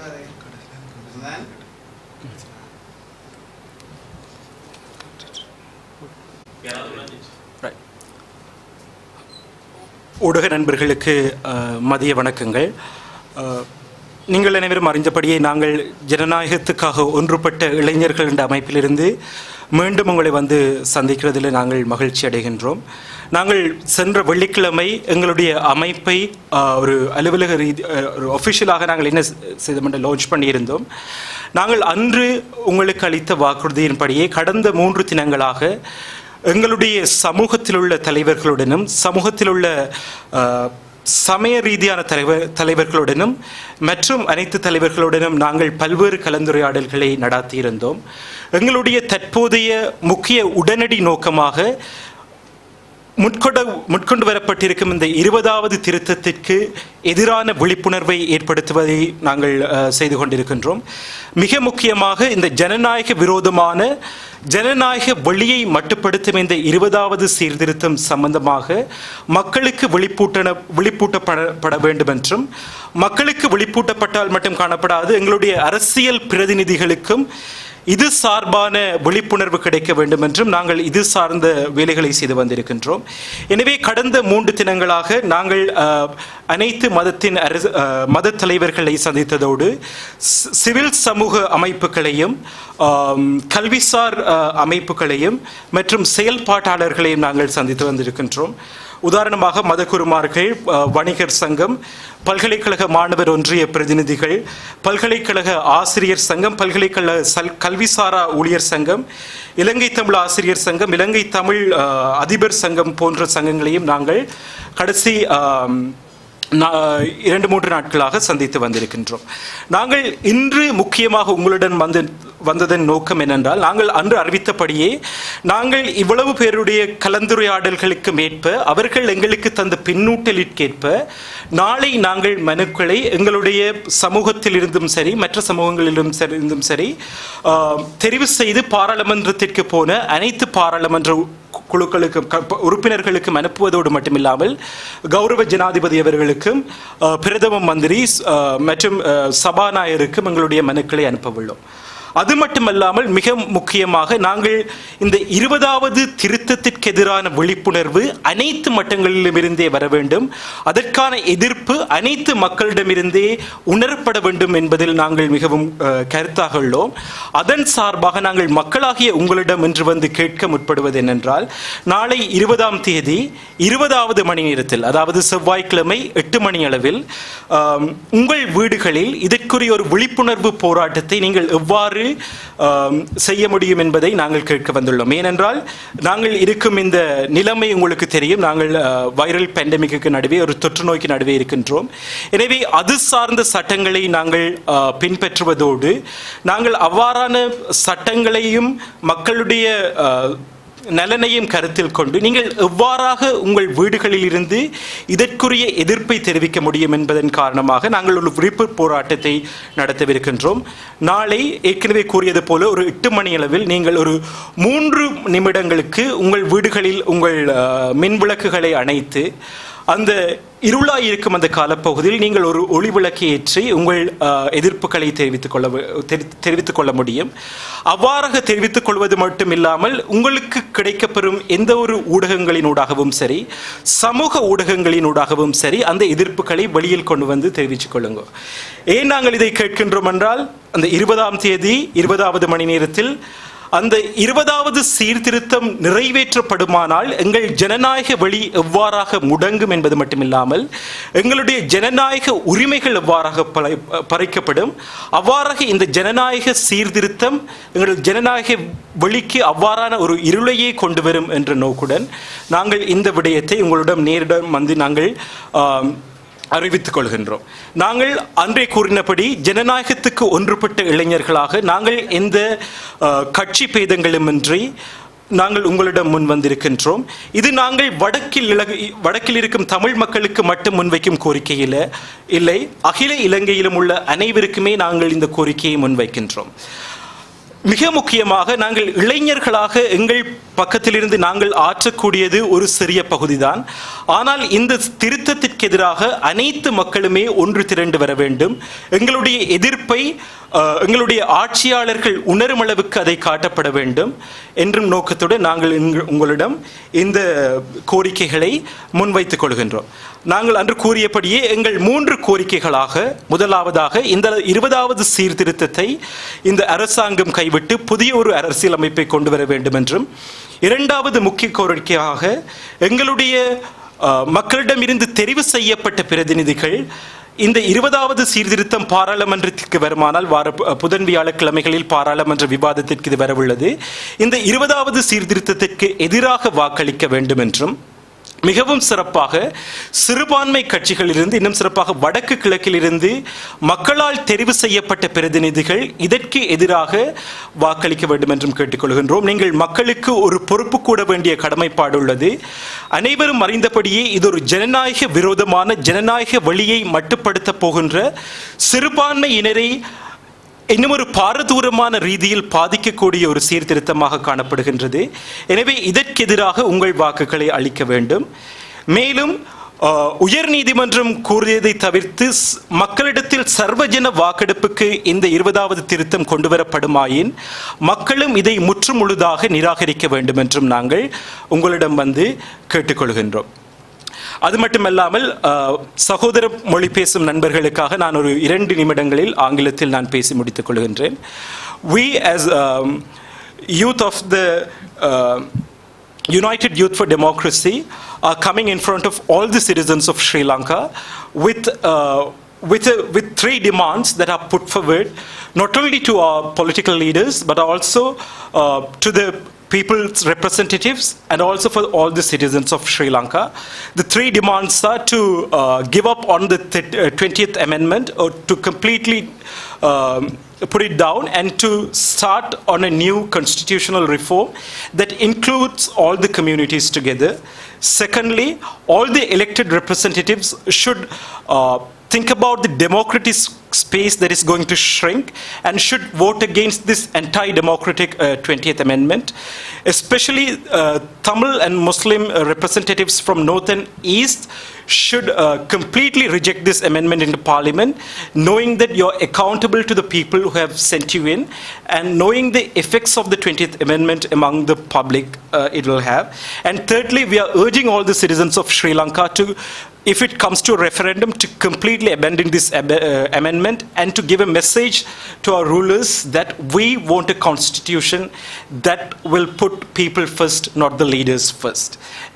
ஊடக நண்பர்களுக்கு மதிய வணக்கங்கள். நீங்கள் அனைவரும் அறிந்தபடியே நாங்கள் ஜனநாயகத்துக்காக ஒன்றுபட்ட இளைஞர்கள் என்ற அமைப்பிலிருந்து மீண்டும் உங்களை வந்து சந்திக்கிறதில் நாங்கள் மகிழ்ச்சி அடைகின்றோம். நாங்கள் சென்ற வெள்ளிக்கிழமை எங்களுடைய அமைப்பை ஒரு அலுவலக ஒரு ஒஃபிஷியலாக நாங்கள் என்ன செய்தோம் லான்ச் பண்ணியிருந்தோம். நாங்கள் அன்று உங்களுக்கு அளித்த வாக்குறுதியின்படியே கடந்த 3 தினங்களாக எங்களுடைய சமூகத்தில் உள்ள தலைவர்களுடனும் சமூகத்தில் உள்ள சமய ரீதியான தலைவர்களுடனும் மற்றும் அனைத்து தலைவர்களுடனும் நாங்கள் பல்வேறு கலந்துரையாடல்களை நடாத்தியிருந்தோம். எங்களுடைய தற்போதைய முக்கிய உடனடி நோக்கமாக முன்கொண்டு வரப்பட்டிருக்கும் இந்த 20வது திருத்தத்திற்கு எதிரான விழிப்புணர்வை ஏற்படுத்துவதை நாங்கள் செய்து கொண்டிருக்கின்றோம். மிக முக்கியமாக இந்த ஜனநாயக விரோதமான ஜனநாயக வழியை மட்டுப்படுத்தும் இந்த 20வது சீர்திருத்தம் சம்பந்தமாக மக்களுக்கு விழிப்பூட்டப்பட வேண்டும் என்றும், மக்களுக்கு விழிப்பூட்டப்பட்டால் மட்டும் காணப்படாது, எங்களுடைய அரசியல் பிரதிநிதிகளுக்கும் இது சார்பான விழிப்புணர்வு கிடைக்க வேண்டும் என்றும் நாங்கள் இது சார்ந்த வேலைகளை செய்து வந்திருக்கின்றோம். எனவே கடந்த 3 தினங்களாக நாங்கள் அனைத்து மத தலைவர்களை சந்தித்ததோடு சிவில் சமூக அமைப்புகளையும் கல்விசார் அமைப்புகளையும் மற்றும் செயல்பாட்டாளர்களையும் நாங்கள் சந்தித்து வந்திருக்கின்றோம். உதாரணமாக மதகுருமார்கள், வணிகர் சங்கம், பல்கலைக்கழக மாணவர் ஒன்றிய பிரதிநிதிகள், பல்கலைக்கழக ஆசிரியர் சங்கம், பல்கலைக்கழக கல்விசாரா ஊழியர் சங்கம், இலங்கை தமிழ் ஆசிரியர் சங்கம், இலங்கை தமிழ் அதிபர் சங்கம் போன்ற சங்கங்களையும் நாங்கள் கடைசி 2-3 நாட்களாக சந்தித்து வந்திருக்கின்றோம். நாங்கள் இன்று முக்கியமாக உங்களுடன் வந்ததன் நோக்கம் என்னென்றால், நாங்கள் அன்று அறிவித்தபடியே நாங்கள் இவ்வளவு பேருடைய கலந்துரையாடல்களுக்கு மேற்ப அவர்கள் எங்களுக்கு தந்த பின்னூட்டலிற்கேற்ப நாளை நாங்கள் மனுக்களை எங்களுடைய சமூகத்தில் இருந்தும் சரி மற்ற சமூகங்களிலும் சரி தெரிவு செய்து பாராளுமன்றத்திற்கு போன அனைத்து பாராளுமன்ற குழுக்களுக்கும் உறுப்பினர்களுக்கும் அனுப்புவதோடு மட்டுமில்லாமல் கௌரவ ஜனாதிபதி அவர்களுக்கும் பிரதம மந்திரி மற்றும் சபாநாயகருக்கும் எங்களுடைய மனுக்களை அனுப்பவுள்ளோம். அது மட்டுமல்லாமல் மிக முக்கியமாக நாங்கள் இந்த 20வது திருத்தத்திற்கு எதிரான விழிப்புணர்வு அனைத்து மட்டங்களிலுமிருந்தே வர வேண்டும், அதற்கான எதிர்ப்பு அனைத்து மக்களிடமிருந்தே உணரப்பட வேண்டும் என்பதில் நாங்கள் மிகவும் கருத்தாக உள்ளோம். அதன் சார்பாக நாங்கள் மக்களாகிய உங்களிடம் இன்று வந்து கேட்க முற்படுவது என்னென்றால், நாளை 20ஆம் தேதி 20வது மணி நேரத்தில், அதாவது செவ்வாய்க்கிழமை 8 மணி அளவில் உங்கள் வீடுகளில் இதற்குரிய ஒரு விழிப்புணர்வு போராட்டத்தை நீங்கள் எவ்வாறு செய்ய முடியும் என்பதை நாங்கள் கேட்க வந்துள்ளோம். ஏனென்றால் நாங்கள் இருக்கும் இந்த நிலைமை உங்களுக்கு தெரியும். நாங்கள் வைரல் பேண்டமிக்கு நடுவே, ஒரு தொற்று நோய்க்கு நடுவே இருக்கின்றோம். எனவே அது சார்ந்த சட்டங்களை நாங்கள் பின்பற்றுவதோடு நாங்கள் அவ்வாறான சட்டங்களையும் மக்களுடைய நலனையும் கருத்தில் கொண்டு நீங்கள் எவ்வாறாக உங்கள் வீடுகளில் இருந்து இதற்குரிய எதிர்ப்பை தெரிவிக்க முடியும் என்பதன் காரணமாக நாங்கள் ஒரு விழிப்பு போராட்டத்தை நடத்தவிருக்கின்றோம். நாளை ஏற்கனவே கூறியது போல ஒரு 8 மணி அளவில் நீங்கள் ஒரு 3 நிமிடங்களுக்கு உங்கள் வீடுகளில் உங்கள் மின் விளக்குகளை அணைத்து அந்த இருளாய் இருக்கும் அந்த காலப்பகுதியில் நீங்கள் ஒரு ஒளி விளக்கை ஏற்றி உங்கள் எதிர்ப்புகளை தெரிவித்துக் கொள்ள முடியும். அவ்வாறாக தெரிவித்துக் கொள்வது மட்டுமில்லாமல் உங்களுக்கு கிடைக்கப்பெறும் எந்த ஒரு ஊடகங்களினூடாகவும் சரி சமூக ஊடகங்களினூடாகவும் சரி அந்த எதிர்ப்புகளை வெளியில் கொண்டு வந்து தெரிவித்துக் கொள்ளுங்க. ஏன் நாங்கள் இதை கேட்கின்றோம் என்றால், அந்த 20ஆம் தேதி 20வது மணி நேரத்தில் அந்த 20வது சீர்திருத்தம் நிறைவேற்றப்படுமானால் எங்கள் ஜனநாயக வழி எவ்வாறாக முடங்கும் என்பது மட்டுமில்லாமல் எங்களுடைய ஜனநாயக உரிமைகள் எவ்வாறாக பறிக்கப்படும், அவ்வாறாக இந்த ஜனநாயக சீர்திருத்தம் எங்கள் ஜனநாயக வழிக்கு அவ்வாறான ஒரு இருளையே கொண்டு வரும் என்ற நோக்குடன் நாங்கள் இந்த விடயத்தை உங்களிடம் நேரிடம் வந்து நாங்கள் அறிவித்துக் கொள்கின்றோம். நாங்கள் அன்றே கூறினபடி ஜனநாயகத்துக்கு ஒன்றுபட்ட இளைஞர்களாக நாங்கள் எந்த கட்சி பேதங்களுமின்றி நாங்கள் உங்களிடம் முன் வந்திருக்கின்றோம். இது நாங்கள் வடக்கில் இருக்கும் தமிழ் மக்களுக்கு மட்டும் முன்வைக்கும் கோரிக்கை இல்லை, அகில இலங்கையிலும் உள்ள அனைவருக்குமே நாங்கள் இந்த கோரிக்கையை முன்வைக்கின்றோம். மிக முக்கியமாக நாங்கள் இளைஞர்களாக எங்கள் பக்கத்திலிருந்து நாங்கள் ஆற்றக்கூடியது ஒரு சிறிய பகுதிதான். ஆனால் இந்த திருத்தத்திற்கு எதிராக அனைத்து மக்களுமே ஒன்று திரண்டு வர வேண்டும். எங்களுடைய எதிர்ப்பை எங்களுடைய ஆட்சியாளர்கள் உணரும் அளவுக்கு அதை காட்டப்பட வேண்டும் என்றும் நோக்கத்துடன் நாங்கள் உங்களிடம் இந்த கோரிக்கைகளை முன்வைத்துக் கொள்கின்றோம். நாங்கள் அன்று கூறியபடியே எங்கள் 3 கோரிக்கைகளாக, முதலாவதாக இந்த 20வது சீர்திருத்தத்தை இந்த அரசாங்கம் கைவிட்டு புதிய ஒரு அரசியலமைப்பை கொண்டு வர வேண்டும் என்றும், இரண்டாவது முக்கிய கோரிக்கையாக எங்களுடைய மக்களிடமிருந்து தெரிவு செய்யப்பட்ட பிரதிநிதிகள் இந்த 20வது சீர்திருத்தம் பாராளுமன்றத்திற்கு வருமானால் புதன் வியாழக்கிழமைகளில் பாராளுமன்ற விவாதத்திற்கு இது வரவுள்ளது. இந்த 20வது சீர்திருத்தத்திற்கு எதிராக வாக்களிக்க வேண்டும் என்றும், மிகவும் சிறப்பாக சிறுபான்மை கட்சிகளிலிருந்து, இன்னும் சிறப்பாக வடக்கு கிழக்கிலிருந்து மக்களால் தெரிவு செய்யப்பட்ட பிரதிநிதிகள் இதற்கு எதிராக வாக்களிக்க வேண்டும் என்றும் கேட்டுக்கொள்கின்றோம். நீங்கள் மக்களுக்கு ஒரு பொறுப்பு கூட வேண்டிய கடமைப்பாடு உள்ளது. அனைவரும் அறிந்தபடியே இது ஒரு ஜனநாயக விரோதமான, ஜனநாயக வழியை மட்டுப்படுத்த போகின்ற, சிறுபான்மையினரை இன்னும் ஒரு பாரதூரமான ரீதியில் பாதிக்கக்கூடிய ஒரு சீர்திருத்தமாக காணப்படுகின்றது. எனவே இதற்கு எதிராக உங்கள் வாக்குகளை அளிக்க வேண்டும். மேலும் உயர் நீதிமன்றம் கூறியதை தவிர்த்து மக்களிடத்தில் சர்வஜன வாக்கெடுப்புக்கு இந்த 20வது திருத்தம் கொண்டு வரப்படுமாயின் மக்களும் இதை முற்றுமுழுதாக நிராகரிக்க வேண்டும் என்றும் நாங்கள் உங்களிடம் வந்து கேட்டுக்கொள்கின்றோம். அது மட்டுமல்லாமல் சகோதர மொழி பேசும் நண்பர்களுக்காக நான் ஒரு 2 நிமிடங்களில் ஆங்கிலத்தில் நான் பேசி முடித்துக் கொள்கின்றேன். We as youth of the United Youth for Democracy are coming in front of all the citizens of Sri Lanka with 3 demands that are put forward not only to our political leaders but also to the people's representatives and also for all the citizens of Sri Lanka. The 3 demands are to give up on the 20th Amendment, or to completely put it down and to start on a new constitutional reform that includes all the communities together. Secondly, all the elected representatives should think about the democratic space that is going to shrink and should vote against this anti-democratic 20th Amendment. Especially Tamil and Muslim representatives from North and East should completely reject this amendment into Parliament, knowing that you're accountable to the people who have sent you in, and knowing the effects of the 20th Amendment among the public it will have. And thirdly, we are urging all the citizens of Sri Lanka to, if it comes to a referendum, to completely abandon this amendment and to give a message to our rulers that we want a constitution that will put people first, not the leaders first.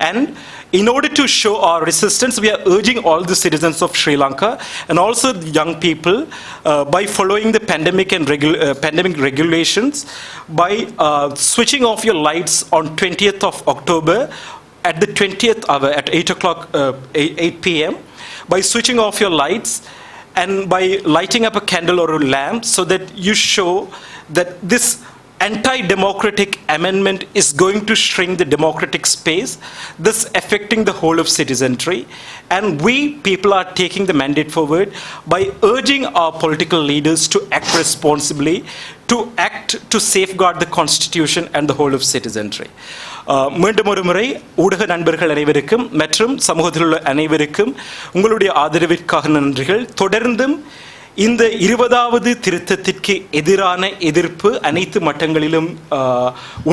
And in order to show our resistance, we are urging all the citizens of Sri Lanka and also the young people by following the pandemic and pandemic regulations, by switching off your lights on 20th of October at the 20th hour at 8 p.m. by switching off your lights and by lighting up a candle or a lamp, so that you show that this anti-democratic amendment is going to shrink the democratic space, thus affecting the whole of citizenry. And we people are taking the mandate forward by urging our political leaders to act responsibly, to act to safeguard the constitution and the whole of citizenry. மீண்டும் ஒரு முறை ஊடக நண்பர்கள் அனைவருக்கும் மற்றும் சமூகத்தில் உள்ள அனைவருக்கும் உங்களுடைய ஆதரவிற்காக நன்றிகள். தொடர்ந்தும் இந்த 20வது திருத்தத்திற்கு எதிரான எதிர்ப்பு அனைத்து மட்டங்களிலும்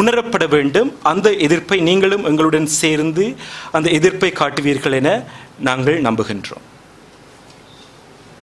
உணரப்பட வேண்டும். அந்த எதிர்ப்பை நீங்களும் எங்களுடன் சேர்ந்து அந்த எதிர்ப்பை காட்டுவீர்கள் என நாங்கள் நம்புகின்றோம்.